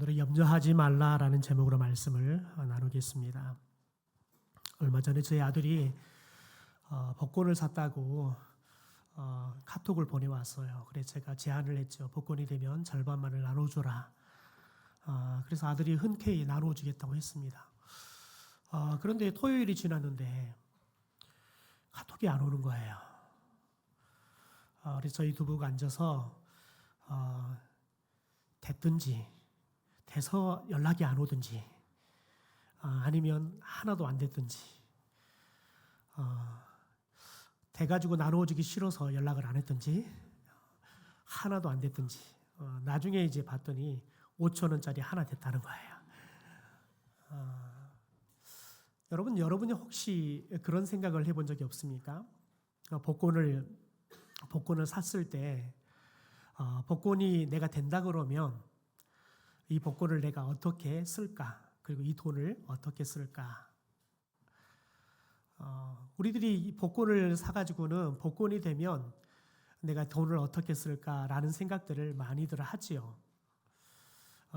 오늘은 염려하지 말라라는 제목으로 말씀을 나누겠습니다. 얼마 전에 저희 아들이 복권을 샀다고 카톡을 보내왔어요. 그래서 제가 제안을 했죠. 복권이 되면 절반만을 나눠주라. 그래서 아들이 흔쾌히 나눠주겠다고 했습니다. 그런데 토요일이 지났는데 카톡이 안 오는 거예요. 그래서 저희 두 부가 앉아서 됐든지 돼서 연락이 안 오든지 아니면 하나도 안 됐든지 돼가지고 나눠주기 싫어서 연락을 안 했든지 하나도 안 됐든지 나중에 이제 봤더니 5,000원짜리 하나 됐다는 거예요. 여러분이 혹시 그런 생각을 해본 적이 없습니까? 복권을 샀을 때 복권이 내가 된다 그러면 이 복권을 내가 어떻게 쓸까? 그리고 이 돈을 어떻게 쓸까? 우리들이 이 복권을 사가지고는 복권이 되면 내가 돈을 어떻게 쓸까라는 생각들을 많이들 하지요.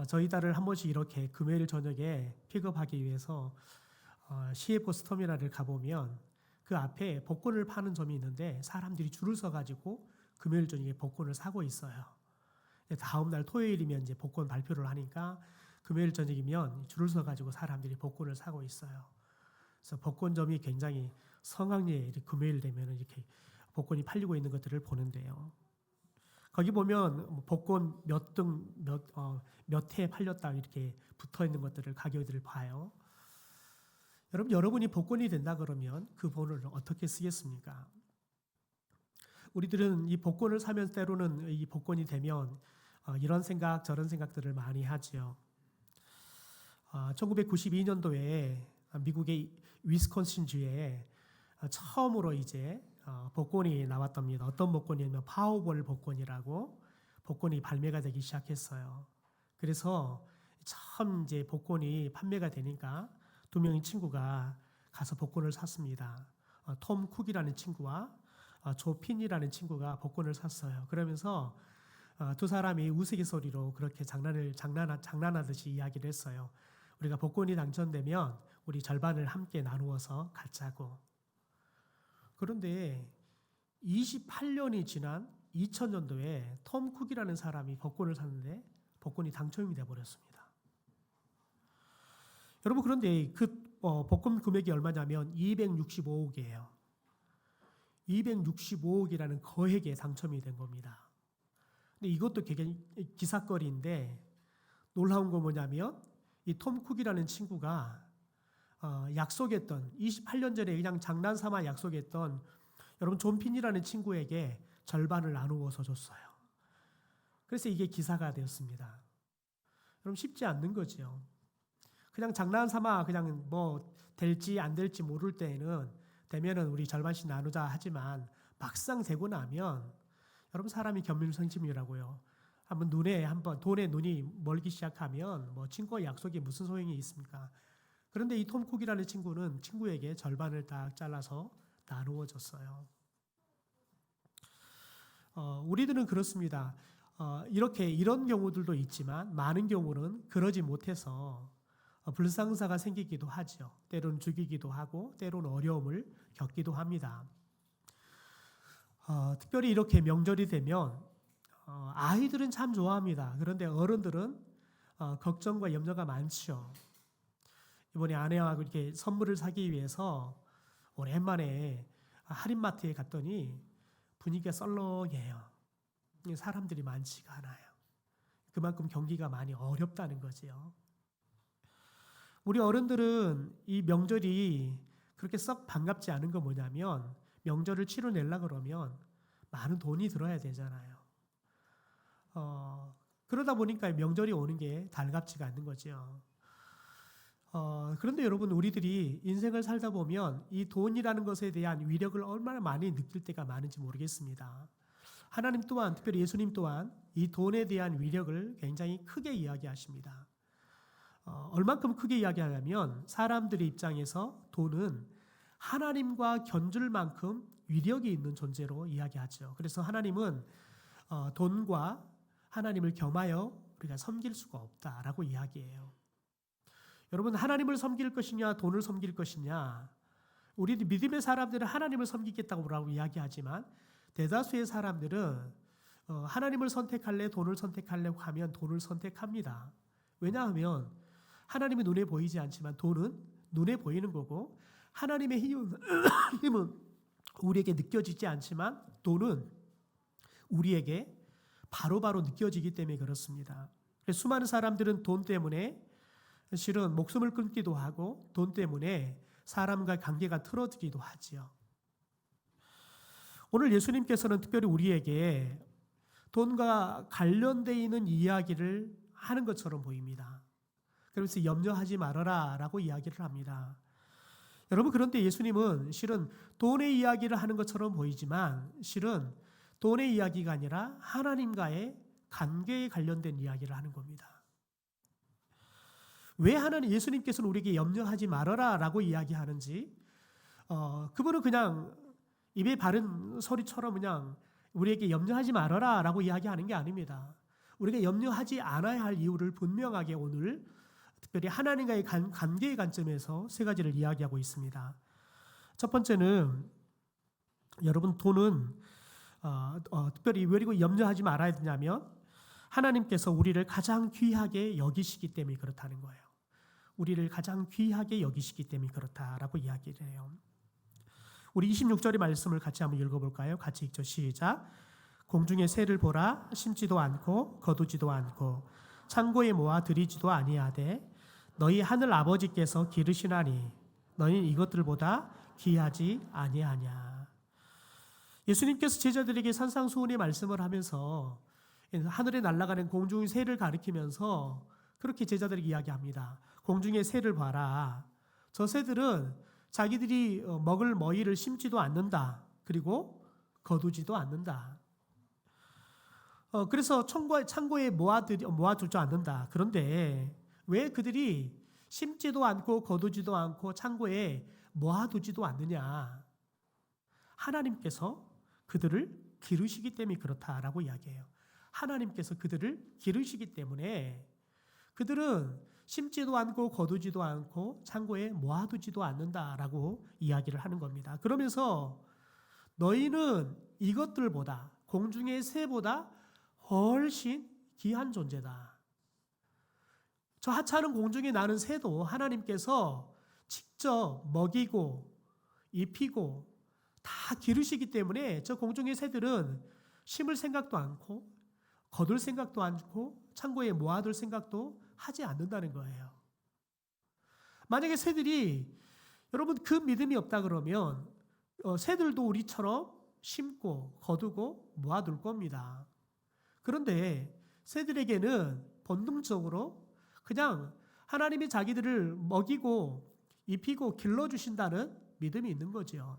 저희 딸을 한 번씩 이렇게 금요일 저녁에 픽업하기 위해서 시외버스 터미널을 가보면 그 앞에 복권을 파는 점이 있는데 사람들이 줄을 서가지고 금요일 저녁에 복권을 사고 있어요. 다음 날 토요일이면 이제 복권 발표를 하니까 금요일 저녁이면 줄을 서가지고 사람들이 복권을 사고 있어요. 그래서 복권점이 굉장히 성황리에 금요일 되면 이렇게 복권이 팔리고 있는 것들을 보는데요. 거기 보면 복권 몇 회 팔렸다 이렇게 붙어 있는 것들을 가격들을 봐요. 여러분이 복권이 된다 그러면 그 돈을 어떻게 쓰겠습니까? 우리들은 이 복권을 사면 때로는 이 복권이 되면 이런 생각 저런 생각들을 많이 하지요. 1992년도에 미국의 위스콘신주에 처음으로 이제 복권이 나왔답니다. 어떤 복권이냐면 파워볼 복권이라고 복권이 발매가 되기 시작했어요. 그래서 처음 이제 복권이 판매가 되니까 두 명의 친구가 가서 복권을 샀습니다. 톰 쿡이라는 친구와 조 핀이라는 친구가 복권을 샀어요. 그러면서 두 사람이 우스갯소리로 그렇게 장난하듯이 이야기를 했어요. 우리가 복권이 당첨되면 우리 절반을 함께 나누어서 갖자고. 그런데 28년이 지난 2000년도에 톰 쿡이라는 사람이 복권을 샀는데 복권이 당첨이 되어버렸습니다. 여러분 그런데 그 복권 금액이 얼마냐면 265억이에요. 265억이라는 거액에 당첨이 된 겁니다. 근데 이것도 굉장히 기사거리인데 놀라운 건 뭐냐면 이 톰 쿡이라는 친구가 약속했던 28년 전에 그냥 장난삼아 약속했던 여러분 존 핀이라는 친구에게 절반을 나누어서 줬어요. 그래서 이게 기사가 되었습니다. 여러분 쉽지 않는 거죠. 그냥 장난삼아 그냥 뭐 될지 안 될지 모를 때에는 되면은 우리 절반씩 나누자 하지만 막상 되고 나면 여러분 사람이 견물성심이라고요. 한번 돈에 눈이 멀기 시작하면 뭐 친구와 약속이 무슨 소용이 있습니까? 그런데 이 톰 쿡이라는 친구는 친구에게 절반을 딱 잘라서 나누어 줬어요. 우리들은 그렇습니다. 이런 경우들도 있지만 많은 경우는 그러지 못해서 불상사가 생기기도 하죠. 때로는 죽이기도 하고 때로는 어려움을 겪기도 합니다. 특별히 이렇게 명절이 되면 아이들은 참 좋아합니다. 그런데 어른들은 걱정과 염려가 많죠. 이번에 아내하고 이렇게 선물을 사기 위해서 오랜만에 할인마트에 갔더니 분위기가 썰렁해요. 사람들이 많지가 않아요. 그만큼 경기가 많이 어렵다는 거지요. 우리 어른들은 이 명절이 그렇게 썩 반갑지 않은 건 뭐냐면 명절을 치러내려고 그러면 많은 돈이 들어야 되잖아요. 그러다 보니까 명절이 오는 게 달갑지가 않는 거죠. 그런데 여러분 우리들이 인생을 살다 보면 이 돈이라는 것에 대한 위력을 얼마나 많이 느낄 때가 많은지 모르겠습니다. 하나님 또한 특별히 예수님 또한 이 돈에 대한 위력을 굉장히 크게 이야기하십니다. 얼만큼 크게 이야기하냐면 사람들의 입장에서 돈은 하나님과 견줄 만큼 위력이 있는 존재로 이야기하죠. 그래서 하나님은 돈과 하나님을 겸하여 우리가 섬길 수가 없다라고 이야기해요. 여러분, 하나님을 섬길 것이냐 돈을 섬길 것이냐, 우리 믿음의 사람들은 하나님을 섬기겠다고 이야기하지만 대다수의 사람들은 하나님을 선택할래 돈을 선택할래 하면 돈을 선택합니다. 왜냐하면 하나님이 눈에 보이지 않지만 돈은 눈에 보이는 거고, 하나님의 힘은 우리에게 느껴지지 않지만 돈은 우리에게 바로바로 느껴지기 때문에 그렇습니다. 수많은 사람들은 돈 때문에 실은 목숨을 끊기도 하고 돈 때문에 사람과 관계가 틀어지기도 하지요. 오늘 예수님께서는 특별히 우리에게 돈과 관련되어 있는 이야기를 하는 것처럼 보입니다. 그래서 염려하지 말아라 라고 이야기를 합니다. 여러분, 그런데 예수님은 실은 돈의 이야기를 하는 것처럼 보이지만 실은 돈의 이야기가 아니라 하나님과의 관계에 관련된 이야기를 하는 겁니다. 왜 예수님께서는 우리에게 염려하지 말아라 라고 이야기하는지, 그분은 그냥 입에 바른 소리처럼 그냥 우리에게 염려하지 말아라 라고 이야기하는 게 아닙니다. 우리가 염려하지 않아야 할 이유를 분명하게 오늘 특별히 하나님과의 관계의 관점에서 세 가지를 이야기하고 있습니다. 첫 번째는, 여러분, 돈은 특별히 왜 염려하지 말아야 되냐면 하나님께서 우리를 가장 귀하게 여기시기 때문에 그렇다는 거예요. 우리를 가장 귀하게 여기시기 때문에 그렇다라고 이야기를 해요. 우리 26절의 말씀을 같이 한번 읽어볼까요? 같이 읽죠. 시작. 공중의 새를 보라. 심지도 않고 거두지도 않고 창고에 모아 들이지도 아니하되 너희 하늘 아버지께서 기르시나니 너희는 이것들보다 귀하지 아니하냐. 예수님께서 제자들에게 산상수훈의 말씀을 하면서 하늘에 날아가는 공중의 새를 가리키면서 그렇게 제자들에게 이야기합니다. 공중의 새를 봐라. 저 새들은 자기들이 먹을 먹이를 심지도 않는다. 그리고 거두지도 않는다. 그래서 창고에 모아두지 않는다. 그런데 왜 그들이 심지도 않고 거두지도 않고 창고에 모아두지도 않느냐? 하나님께서 그들을 기르시기 때문에 그렇다라고 이야기해요. 하나님께서 그들을 기르시기 때문에 그들은 심지도 않고 거두지도 않고 창고에 모아두지도 않는다라고 이야기를 하는 겁니다. 그러면서 너희는 이것들보다, 공중의 새보다 훨씬 귀한 존재다. 저 하찮은 공중에 나는 새도 하나님께서 직접 먹이고 입히고 다 기르시기 때문에 저 공중의 새들은 심을 생각도 않고 거둘 생각도 않고 창고에 모아둘 생각도 하지 않는다는 거예요. 만약에 새들이, 여러분, 그 믿음이 없다 그러면 새들도 우리처럼 심고 거두고 모아둘 겁니다. 그런데 새들에게는 본능적으로 그냥 하나님이 자기들을 먹이고 입히고 길러주신다는 믿음이 있는 거죠.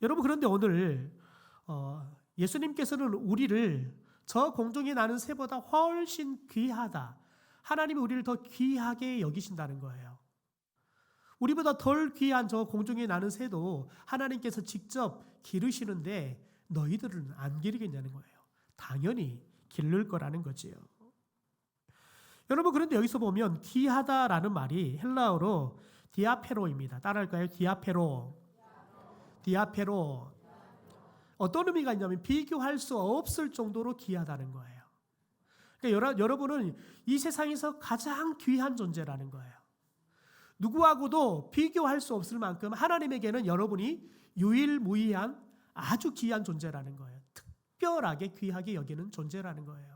여러분, 그런데 오늘 예수님께서는 우리를 저 공중에 나는 새보다 훨씬 귀하다. 하나님이 우리를 더 귀하게 여기신다는 거예요. 우리보다 덜 귀한 저 공중에 나는 새도 하나님께서 직접 기르시는데 너희들은 안 기르겠냐는 거예요. 당연히 기를 거라는 거지요. 여러분, 그런데 여기서 보면 귀하다라는 말이 헬라어로 디아페로입니다. 따라할까요? 디아페로. 어떤 의미가 있냐면 비교할 수 없을 정도로 귀하다는 거예요. 그러니까 여러분은 이 세상에서 가장 귀한 존재라는 거예요. 누구하고도 비교할 수 없을 만큼 하나님에게는 여러분이 유일무이한 아주 귀한 존재라는 거예요. 특별하게 귀하게 여기는 존재라는 거예요.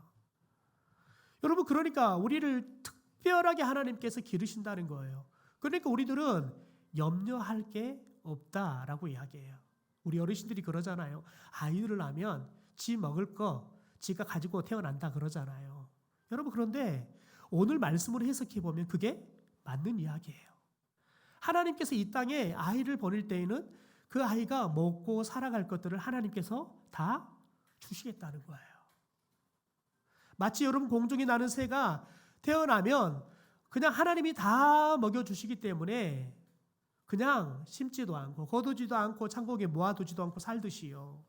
여러분, 그러니까 우리를 특별하게 하나님께서 기르신다는 거예요. 그러니까 우리들은 염려할 게 없다라고 이야기해요. 우리 어르신들이 그러잖아요. 아이들을 낳으면 지 먹을 거 지가 가지고 태어난다 그러잖아요. 여러분, 그런데 오늘 말씀을 해석해 보면 그게 맞는 이야기예요. 하나님께서 이 땅에 아이를 보낼 때에는 그 아이가 먹고 살아갈 것들을 하나님께서 다 주시겠다는 거예요. 마치 여러분 공중에 나는 새가 태어나면 그냥 하나님이 다 먹여주시기 때문에 그냥 심지도 않고 거두지도 않고 창고에 모아두지도 않고 살듯이요.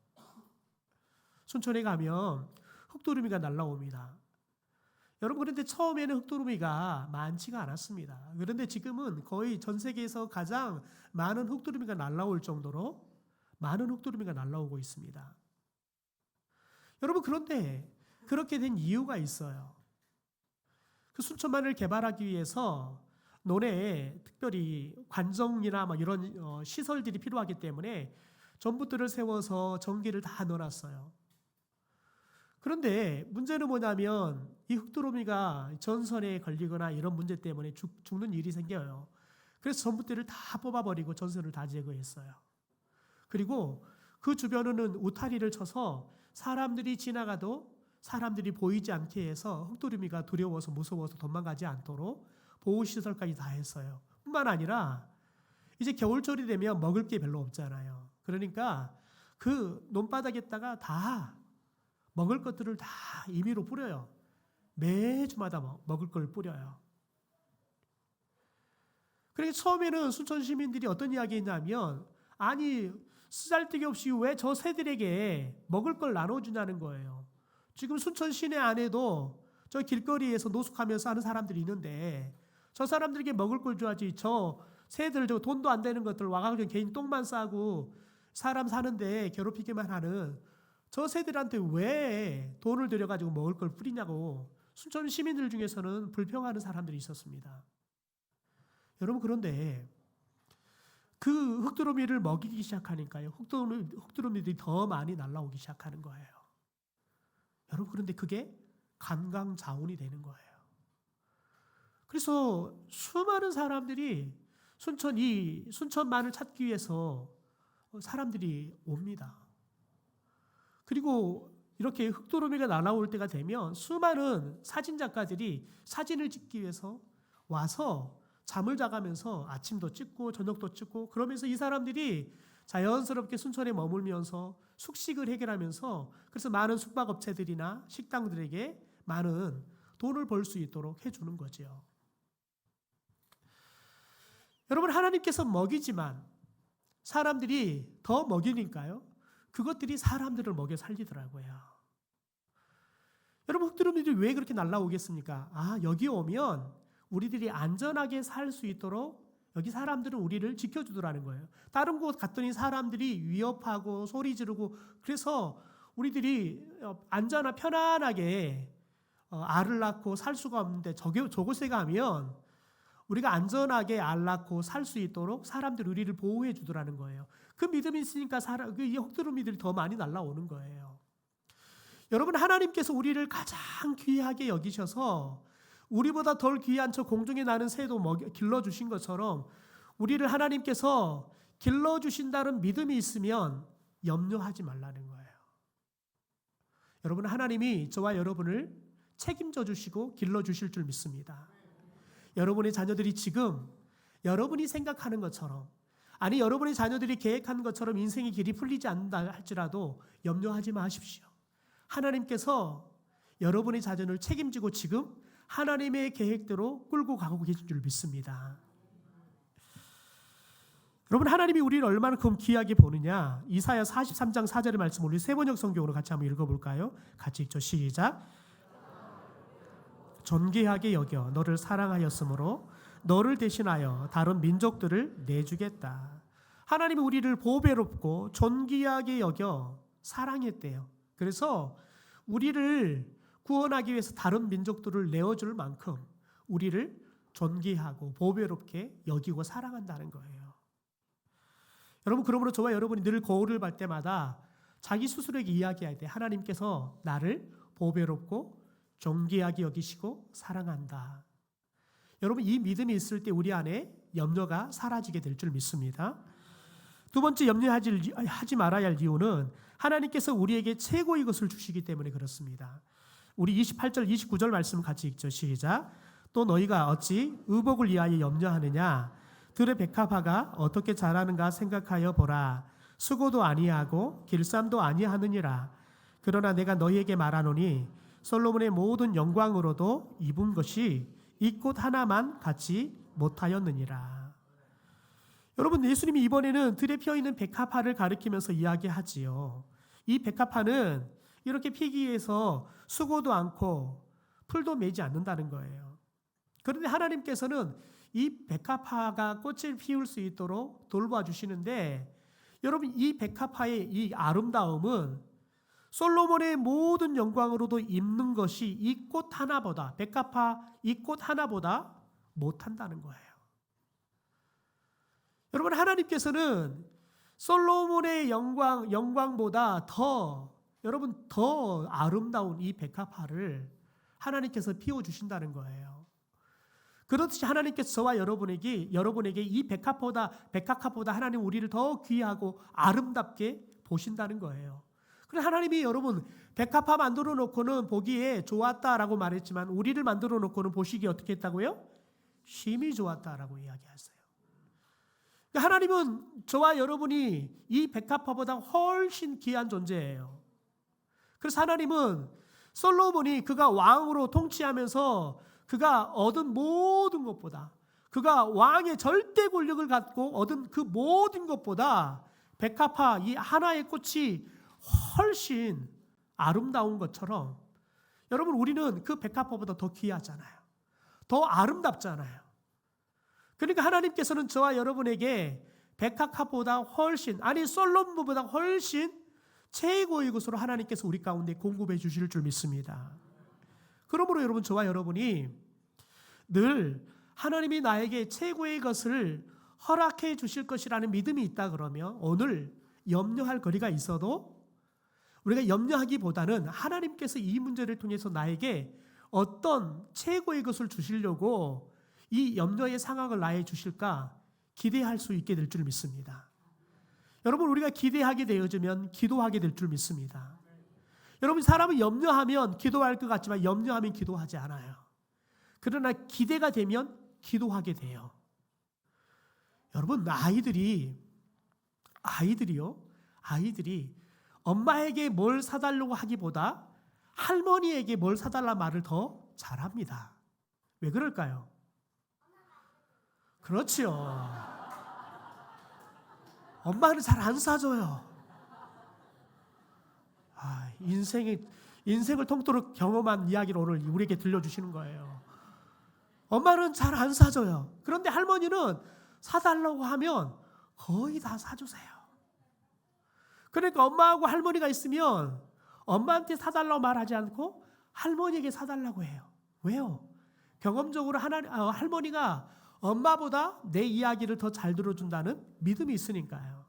순천에 가면 흑도루미가 날라옵니다. 여러분, 그런데 처음에는 흑두루미가 많지가 않았습니다. 그런데 지금은 거의 전 세계에서 가장 많은 흑두루미가 날아올 정도로 많은 흑두루미가 날아오고 있습니다. 여러분, 그런데 그렇게 된 이유가 있어요. 그 순천만을 개발하기 위해서 논해에 특별히 관정이나 막 이런 시설들이 필요하기 때문에 전봇대를 세워서 전기를 다 넣어놨어요. 그런데 문제는 뭐냐면 이 흑두루미가 전선에 걸리거나 이런 문제 때문에 죽는 일이 생겨요. 그래서 전봇대를 다 뽑아버리고 전선을 다 제거했어요. 그리고 그 주변에는 우타리를 쳐서 사람들이 지나가도 사람들이 보이지 않게 해서 흑두루미가 두려워서 무서워서 도망가지 않도록 보호시설까지 다 했어요. 뿐만 아니라 이제 겨울철이 되면 먹을 게 별로 없잖아요. 그러니까 그 논바닥에다가 다 먹을 것들을 다 임의로 뿌려요. 매주마다 먹을 걸 뿌려요. 그러니까 처음에는 순천 시민들이 어떤 이야기 했냐면, 아니 쓰잘데기 없이 왜 저 새들에게 먹을 걸 나눠주냐는 거예요. 지금 순천 시내 안에도 저 길거리에서 노숙하면서 하는 사람들이 있는데 저 사람들에게 먹을 걸 줘야지. 저 새들 저 돈도 안 되는 것들 와가지고 개인 똥만 싸고 사람 사는데 괴롭히기만 하는 저 새들한테 왜 돈을 들여가지고 먹을 걸 뿌리냐고 순천 시민들 중에서는 불평하는 사람들이 있었습니다. 여러분, 그런데 그 흑두루미를 먹이기 시작하니까요, 흑두루미들이 더 많이 날아오기 시작하는 거예요. 여러분, 그런데 그게 관광자원이 되는 거예요. 그래서 수많은 사람들이 순천만을 찾기 위해서 사람들이 옵니다. 그리고 이렇게 흑두루미가 날아올 때가 되면 수많은 사진작가들이 사진을 찍기 위해서 와서 잠을 자가면서 아침도 찍고 저녁도 찍고 그러면서 이 사람들이 자연스럽게 순천에 머물면서 숙식을 해결하면서 그래서 많은 숙박업체들이나 식당들에게 많은 돈을 벌 수 있도록 해주는 거죠. 여러분, 하나님께서 먹이지만 사람들이 더 먹이니까요, 그것들이 사람들을 먹여 살리더라고요. 여러분, 흑두루미들이 왜 그렇게 날아오겠습니까? 여기 오면 우리들이 안전하게 살 수 있도록 여기 사람들은 우리를 지켜주더라는 거예요. 다른 곳 갔더니 사람들이 위협하고 소리 지르고 그래서 우리들이 안전하고 편안하게 알을 낳고 살 수가 없는데 저곳에 가면 우리가 안전하게 알 낳고 살 수 있도록 사람들이 우리를 보호해 주더라는 거예요. 그 믿음이 있으니까 이 흑두루미들이 더 많이 날아오는 거예요. 여러분, 하나님께서 우리를 가장 귀하게 여기셔서 우리보다 덜 귀한 저 공중에 나는 새도 길러주신 것처럼 우리를 하나님께서 길러주신다는 믿음이 있으면 염려하지 말라는 거예요. 여러분, 하나님이 저와 여러분을 책임져 주시고 길러주실 줄 믿습니다. 여러분의 자녀들이 지금 여러분이 생각하는 것처럼, 아니 여러분의 자녀들이 계획하는 것처럼 인생의 길이 풀리지 않는다 할지라도 염려하지 마십시오. 하나님께서 여러분의 자녀를 책임지고 지금 하나님의 계획대로 끌고 가고 계신 줄 믿습니다. 여러분, 하나님이 우리를 얼마만큼 귀하게 보느냐, 이사야 43장 4절의 말씀 우리 세번역 성경으로 같이 한번 읽어볼까요? 같이 읽죠. 시작. 존귀하게 여겨 너를 사랑하였으므로 너를 대신하여 다른 민족들을 내주겠다. 하나님이 우리를 보배롭고 존귀하게 여겨 사랑했대요. 그래서 우리를 구원하기 위해서 다른 민족들을 내어줄 만큼 우리를 존귀하고 보배롭게 여기고 사랑한다는 거예요. 여러분, 그러므로 저와 여러분이 늘 거울을 볼 때마다 자기 스스로에게 이야기할 때 하나님께서 나를 보배롭고 존귀하게 여기시고 사랑한다. 여러분, 이 믿음이 있을 때 우리 안에 염려가 사라지게 될 줄 믿습니다. 두 번째, 염려하지 말아야 할 이유는 하나님께서 우리에게 최고의 것을 주시기 때문에 그렇습니다. 우리 28절 29절 말씀 같이 읽죠. 시작. 또 너희가 어찌 의복을 위하여 염려하느냐? 들의 백합화가 어떻게 자라는가 생각하여 보라. 수고도 아니하고 길쌈도 아니하느니라. 그러나 내가 너희에게 말하노니 솔로몬의 모든 영광으로도 입은 것이 이 꽃 하나만 갖지 못하였느니라. 여러분, 예수님이 이번에는 들에 피어있는 백합화를 가리키면서 이야기하지요. 이 백합화는 이렇게 피기 위해서 수고도 않고 풀도 매지 않는다는 거예요. 그런데 하나님께서는 이 백합화가 꽃을 피울 수 있도록 돌봐주시는데, 여러분 이 백합화의 이 아름다움은 솔로몬의 모든 영광으로도 입는 것이 이 꽃 하나보다, 백합화 이 꽃 하나보다 못한다는 거예요. 여러분 하나님께서는 솔로몬의 영광보다 여러분 더 아름다운 이 백합화를 하나님께서 피워주신다는 거예요. 그렇듯이 하나님께서 저와 여러분에게 이 백합화보다 하나님 우리를 더 귀하고 아름답게 보신다는 거예요. 그래서 하나님이 여러분 백합화 만들어 놓고는 보기에 좋았다라고 말했지만, 우리를 만들어 놓고는 보시기에 어떻게 했다고요? 심히 좋았다라고 이야기하세요. 하나님은 저와 여러분이 이 백합화보다 훨씬 귀한 존재예요. 그래서 하나님은 솔로몬이 그가 왕으로 통치하면서 그가 얻은 모든 것보다, 그가 왕의 절대 권력을 갖고 얻은 그 모든 것보다 백합화 이 하나의 꽃이 훨씬 아름다운 것처럼, 여러분 우리는 그 백합화보다 더 귀하잖아요. 더 아름답잖아요. 그러니까 하나님께서는 저와 여러분에게 백합화보다 훨씬, 아니 솔로몬보다 훨씬 최고의 것으로 하나님께서 우리 가운데 공급해 주실 줄 믿습니다. 그러므로 여러분 저와 여러분이 늘 하나님이 나에게 최고의 것을 허락해 주실 것이라는 믿음이 있다 그러면, 오늘 염려할 거리가 있어도 우리가 염려하기보다는 하나님께서 이 문제를 통해서 나에게 어떤 최고의 것을 주시려고 이 염려의 상황을 나에게 주실까 기대할 수 있게 될 줄 믿습니다. 여러분 우리가 기대하게 되어지면 기도하게 될 줄 믿습니다. 여러분 사람은 염려하면 기도할 것 같지만 염려하면 기도하지 않아요. 그러나 기대가 되면 기도하게 돼요. 여러분 아이들이 엄마에게 뭘 사달라고 하기보다 할머니에게 뭘 사달라 말을 더 잘합니다. 왜 그럴까요? 그렇지요. 엄마는 잘 안 사줘요. 인생을 통틀어 경험한 이야기를 오늘 우리에게 들려주시는 거예요. 엄마는 잘 안 사줘요. 그런데 할머니는 사달라고 하면 거의 다 사주세요. 그러니까 엄마하고 할머니가 있으면 엄마한테 사달라고 말하지 않고 할머니에게 사달라고 해요. 왜요? 경험적으로 할머니가 엄마보다 내 이야기를 더 잘 들어준다는 믿음이 있으니까요.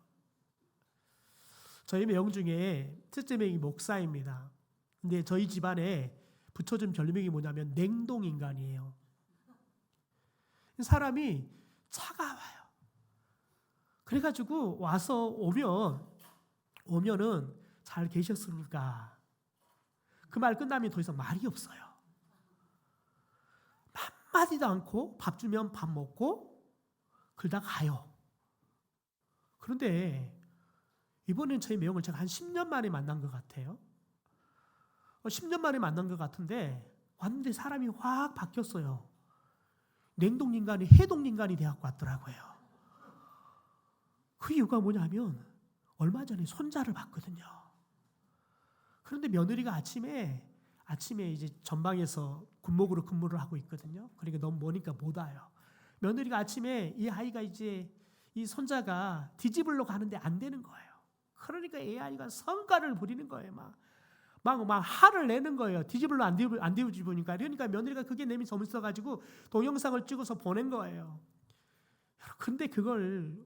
저희 매형 중에 첫째 명이 목사입니다. 근데 저희 집안에 붙여준 별명이 뭐냐면 냉동인간이에요. 사람이 차가워요. 그래가지고 와서 오면은 잘 계셨습니까? 그 말 끝나면 더 이상 말이 없어요. 한마디도 않고 밥 주면 밥 먹고 그러다 가요. 그런데 이번엔 저희 매형을 제가 한 10년 만에 만난 것 같아요. 10년 만에 만난 것 같은데 왔는데 사람이 확 바뀌었어요. 냉동인간이 해동인간이 되어갖고 왔더라고요. 그 이유가 뭐냐면 얼마 전에 손자를 봤거든요. 그런데 며느리가 아침에 이제 전방에서 군목으로 근무를 하고 있거든요. 그러니까 너무 머니까 못 와요. 며느리가 아침에 이 아이가 이제 이 손자가 뒤집으려고 하는데 안 되는 거예요. 그러니까 이 아이가 성가를 부리는 거예요. 막 화를 내는 거예요. 뒤집으려 안 뒤집으니까. 그러니까 며느리가 그게 내미 재밌어가지고 동영상을 찍어서 보낸 거예요. 근데 그걸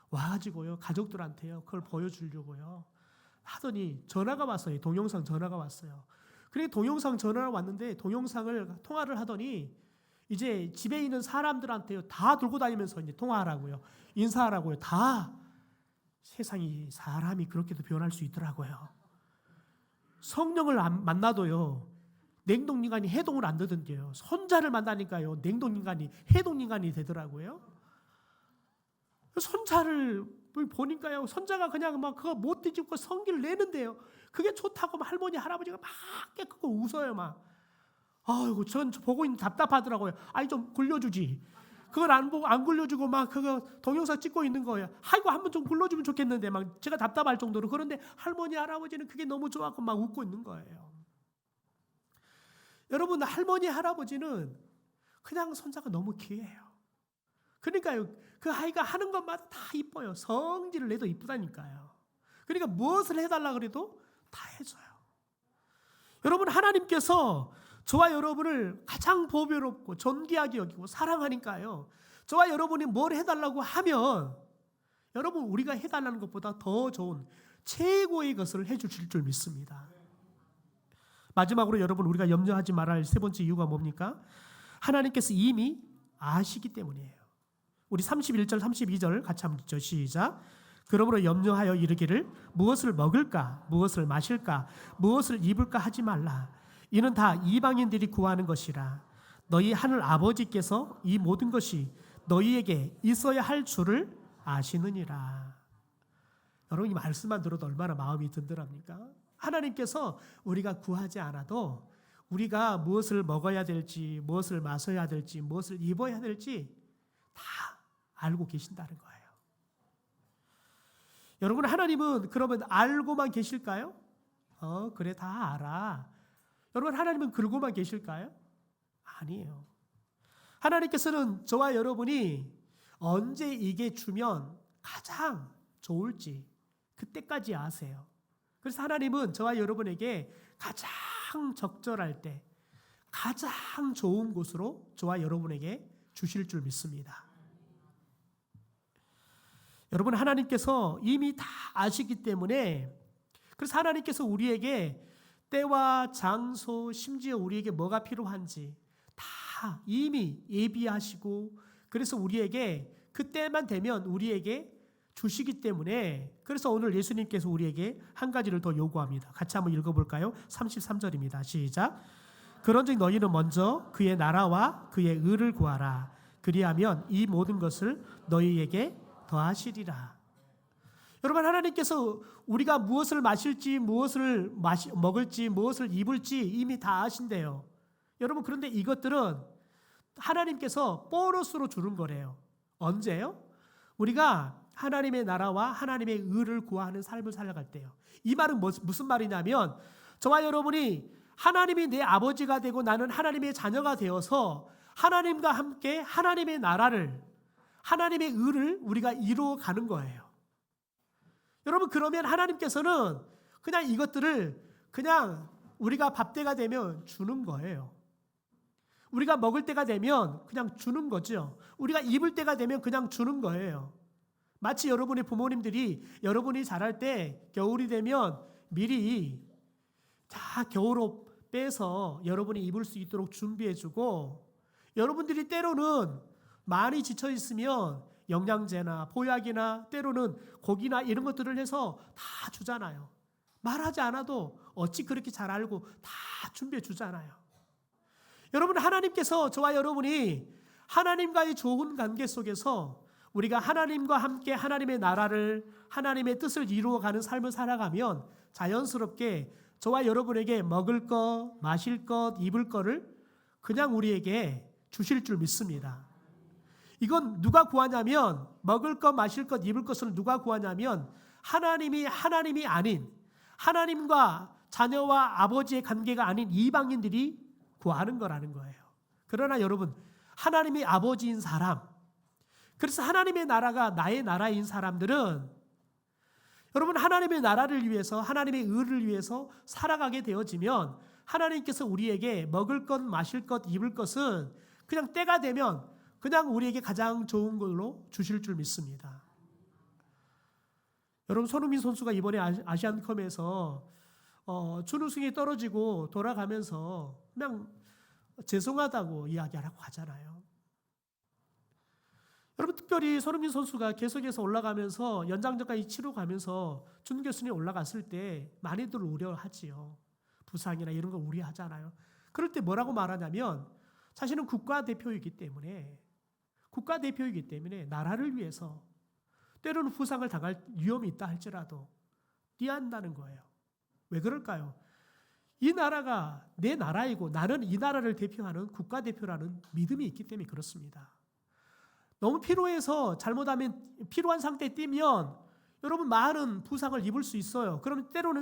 와가지고요 가족들한테요 그걸 보여주려고요 하더니 전화가 왔어요. 동영상 전화가 왔어요. 그러니까 동영상 전화가 왔는데 통화를 하더니 이제 집에 있는 사람들한테요 다 들고 다니면서 이제 통화하라고요, 인사하라고요. 다 세상이 사람이 그렇게도 변할 수 있더라고요. 성령을 만나도요 냉동인간이 해동을 안 되던데요. 손자를 만나니까요 냉동인간이 해동인간이 되더라고요. 손자를 보니까요 손자가 그냥 막 그거 못 뒤집고 성기를 내는데요. 그게 좋다고 할머니 할아버지가 막 깨끗고 웃어요. 아이고 전 보고 있는 답답하더라고요. 아니 좀 굴려주지. 그걸 안 보고 안 굴려주고 막 그거 동영상 찍고 있는 거예요. 아이고 한번 좀 굴려주면 좋겠는데 막 제가 답답할 정도로. 그런데 할머니 할아버지는 그게 너무 좋아서 막 웃고 있는 거예요. 여러분 할머니 할아버지는 그냥 손자가 너무 귀해요. 그러니까요, 그 아이가 하는 것마다 다 이뻐요. 성질을 내도 이쁘다니까요. 그러니까 무엇을 해달라 그래도 다 해줘요. 여러분 하나님께서 저와 여러분을 가장 보배롭고 존귀하게 여기고 사랑하니까요, 저와 여러분이 뭘 해달라고 하면 여러분 우리가 해달라는 것보다 더 좋은 최고의 것을 해주실 줄 믿습니다. 마지막으로 여러분 우리가 염려하지 말아야 할 세 번째 이유가 뭡니까? 하나님께서 이미 아시기 때문이에요. 우리 31절 32절 같이 한번 읽죠. 시작. 그러므로 염려하여 이르기를 무엇을 먹을까 무엇을 마실까 무엇을 입을까 하지 말라. 이는 다 이방인들이 구하는 것이라. 너희 하늘 아버지께서 이 모든 것이 너희에게 있어야 할 줄을 아시느니라. 여러분 이 말씀만 들어도 얼마나 마음이 든든합니까? 하나님께서 우리가 구하지 않아도 우리가 무엇을 먹어야 될지 무엇을 마셔야 될지 무엇을 입어야 될지 다 알고 계신다는 거예요. 여러분 하나님은 그러면 알고만 계실까요? 그래 다 알아. 여러분 하나님은 그러고만 계실까요? 아니에요. 하나님께서는 저와 여러분이 언제 이게 주면 가장 좋을지 그때까지 아세요. 그래서 하나님은 저와 여러분에게 가장 적절할 때 가장 좋은 곳으로 저와 여러분에게 주실 줄 믿습니다. 여러분 하나님께서 이미 다 아시기 때문에 그래서 하나님께서 우리에게 때와 장소 심지어 우리에게 뭐가 필요한지 다 이미 예비하시고 그래서 우리에게 그때만 되면 우리에게 주시기 때문에 그래서 오늘 예수님께서 우리에게 한 가지를 더 요구합니다. 같이 한번 읽어볼까요? 33절입니다. 시작. 그런즉 너희는 먼저 그의 나라와 그의 의를 구하라. 그리하면 이 모든 것을 너희에게 더하시리라. 여러분 하나님께서 우리가 무엇을 마실지 무엇을 먹을지 무엇을 입을지 이미 다 아신대요. 여러분 그런데 이것들은 하나님께서 보너스로 주는 거래요. 언제요? 우리가 하나님의 나라와 하나님의 의를 구하는 삶을 살아갈 때요. 이 말은 무슨 말이냐면 저와 여러분이 하나님이 내 아버지가 되고 나는 하나님의 자녀가 되어서 하나님과 함께 하나님의 나라를 하나님의 의를 우리가 이루어가는 거예요. 여러분 그러면 하나님께서는 그냥 이것들을 그냥 우리가 밥 때가 되면 주는 거예요. 우리가 먹을 때가 되면 그냥 주는 거죠. 우리가 입을 때가 되면 그냥 주는 거예요. 마치 여러분의 부모님들이 여러분이 자랄 때 겨울이 되면 미리 다 겨울옷 빼서 여러분이 입을 수 있도록 준비해주고 여러분들이 때로는 많이 지쳐 있으면 영양제나 보약이나 때로는 고기나 이런 것들을 해서 다 주잖아요. 말하지 않아도 어찌 그렇게 잘 알고 다 준비해 주잖아요. 여러분 하나님께서 저와 여러분이 하나님과의 좋은 관계 속에서 우리가 하나님과 함께 하나님의 나라를 하나님의 뜻을 이루어가는 삶을 살아가면 자연스럽게 저와 여러분에게 먹을 것, 마실 것, 입을 것을 그냥 우리에게 주실 줄 믿습니다. 이건 누가 구하냐면 먹을 것, 마실 것, 입을 것을 누가 구하냐면 하나님이 아닌 하나님과 자녀와 아버지의 관계가 아닌 이방인들이 구하는 거라는 거예요. 그러나 여러분 하나님이 아버지인 사람 그래서 하나님의 나라가 나의 나라인 사람들은 여러분 하나님의 나라를 위해서 하나님의 의를 위해서 살아가게 되어지면 하나님께서 우리에게 먹을 것, 마실 것, 입을 것은 그냥 때가 되면 그냥 우리에게 가장 좋은 걸로 주실 줄 믿습니다. 여러분 손흥민 선수가 이번에 아시안컵에서 준우승이 떨어지고 돌아가면서 그냥 죄송하다고 이야기하라고 하잖아요. 여러분 특별히 손흥민 선수가 계속해서 올라가면서 연장전까지 치러 가면서 준결승에 올라갔을 때 많이들 우려하지요. 부상이나 이런 거 우려하잖아요. 그럴 때 뭐라고 말하냐면 자신은 국가대표이기 때문에 나라를 위해서 때로는 부상을 당할 위험이 있다 할지라도 뛰어야 한다는 거예요. 왜 그럴까요? 이 나라가 내 나라이고 나는 이 나라를 대표하는 국가대표라는 믿음이 있기 때문에 그렇습니다. 너무 피로해서 잘못하면 피로한 상태에 뛰면 여러분 많은 부상을 입을 수 있어요. 그러면 때로는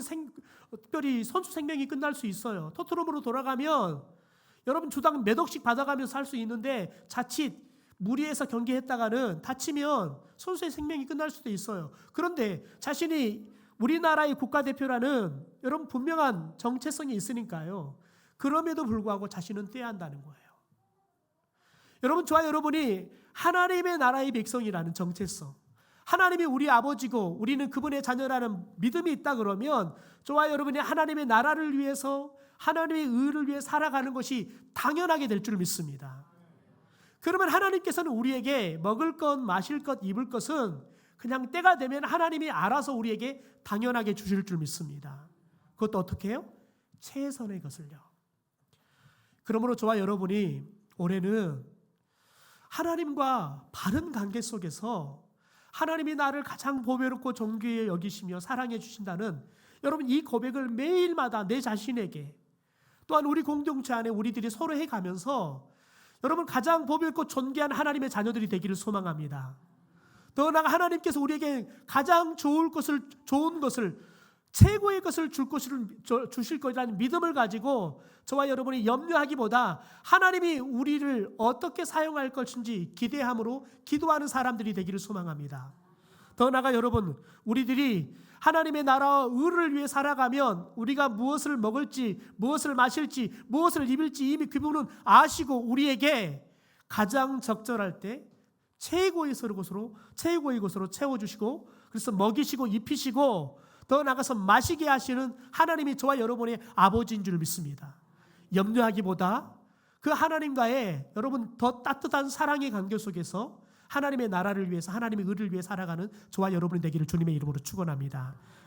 특별히 선수 생명이 끝날 수 있어요. 토트넘으로 돌아가면 여러분 주당 몇 억씩 받아가면서 살 수 있는데 자칫 무리해서 경기했다가는 다치면 선수의 생명이 끝날 수도 있어요. 그런데 자신이 우리나라의 국가대표라는 여러분 분명한 정체성이 있으니까요. 그럼에도 불구하고 자신은 떼야 한다는 거예요. 여러분, 저와 여러분이 하나님의 나라의 백성이라는 정체성, 하나님이 우리 아버지고 우리는 그분의 자녀라는 믿음이 있다 그러면 저와 여러분이 하나님의 나라를 위해서 하나님의 의를 위해 살아가는 것이 당연하게 될 줄 믿습니다. 그러면 하나님께서는 우리에게 먹을 것, 마실 것, 입을 것은 그냥 때가 되면 하나님이 알아서 우리에게 당연하게 주실 줄 믿습니다. 그것도 어떻게 해요? 최선의 것을요. 그러므로 저와 여러분이 올해는 하나님과 바른 관계 속에서 하나님이 나를 가장 보배롭고 존귀히 여기시며 사랑해 주신다는 여러분 이 고백을 매일마다 내 자신에게 또한 우리 공동체 안에 우리들이 서로 해가면서 여러분 가장 보배롭고 존귀한 하나님의 자녀들이 되기를 소망합니다. 더 나아가 하나님께서 우리에게 가장 좋은 것을 최고의 것을 주실 것이라는 믿음을 가지고 저와 여러분이 염려하기보다 하나님이 우리를 어떻게 사용할 것인지 기대함으로 기도하는 사람들이 되기를 소망합니다. 더 나아가 여러분 우리들이 하나님의 나라와 의를 위해 살아가면 우리가 무엇을 먹을지 무엇을 마실지 무엇을 입을지 이미 그분은 아시고 우리에게 가장 적절할 때 최고의 것으로 채워주시고 그래서 먹이시고 입히시고 더 나아가서 마시게 하시는 하나님이 저와 여러분의 아버지인 줄 믿습니다. 염려하기보다 그 하나님과의 여러분 더 따뜻한 사랑의 관계 속에서 하나님의 나라를 위해서 하나님의 의를 위해 살아가는 저와 여러분이 되기를 주님의 이름으로 축원합니다.